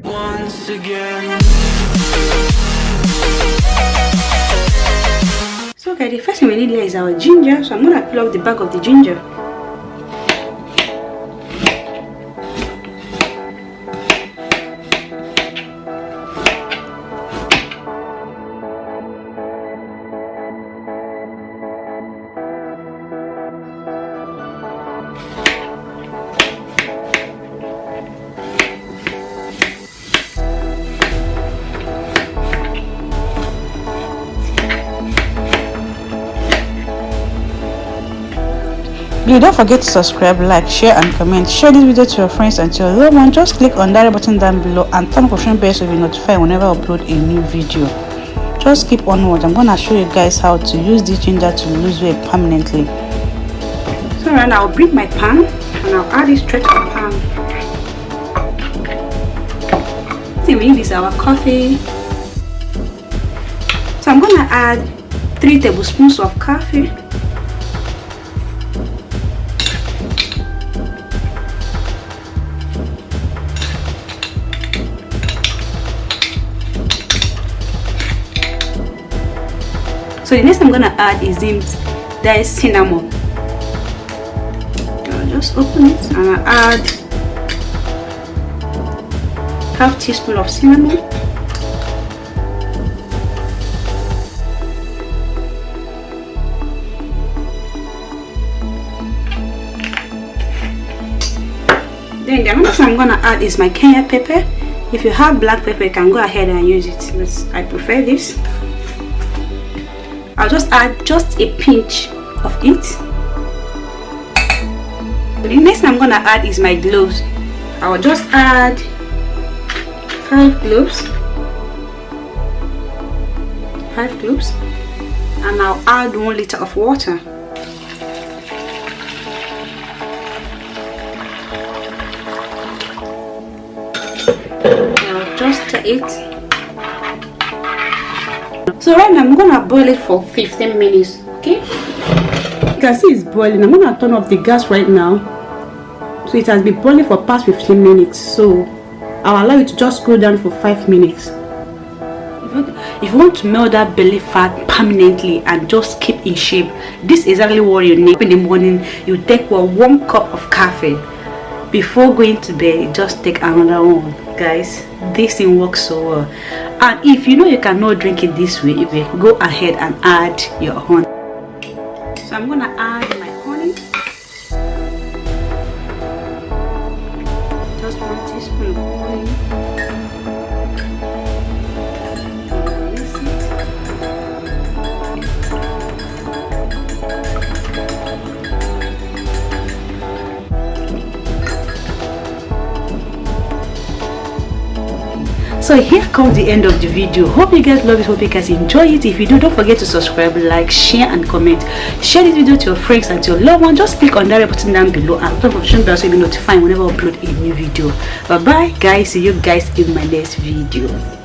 Once again. So okay, the first thing we need here is our ginger. So I'm gonna peel off the back of the ginger. Please don't forget to subscribe, like, share and comment. Share this video to your friends and to your loved one. Just click on that red button down below and turn on notification bell so you'll be notified whenever I upload a new video. Just keep on watching. I'm gonna show you guys how to use this ginger to lose weight permanently. So right now I'll bring my pan and I'll add it straight to the pan. See, we need is our coffee. So I'm gonna add 3 tablespoons of coffee. So the next I'm gonna add is there is cinnamon. I'll just open it and I'll add half teaspoon of cinnamon. Then the next I'm gonna add is my Kenya pepper. If you have black pepper, you can go ahead and use it, but I prefer this. I'll just add just a pinch of it. The next I'm gonna add is my cloves. I will just add 5 cloves, and I'll add 1 liter of water. I'll just stir it. So right now I'm gonna boil it for 15 minutes. Okay, you can see it's boiling. I'm gonna turn off the gas right now. So it has been boiling for past 15 minutes, so I'll allow it to just cool down for 5 minutes. If you want to melt that belly fat permanently and just keep in shape, this is exactly what you need. In the morning you take 1 cup of coffee. Before going to bed, just take another one. Guys, this thing works so well. And if you know you cannot drink it this way, go ahead and add your honey. So I'm gonna add my honey, just 1 teaspoon of honey. So here comes the end of the video. Hope you guys love it, hope you guys enjoy it. If you do, don't forget to subscribe, like, share and comment. Share this video to your friends and to your loved one. Just click on that red button down below and turn on notification bell so you'll be notified whenever I upload a new video. Bye bye guys, see you guys in my next video.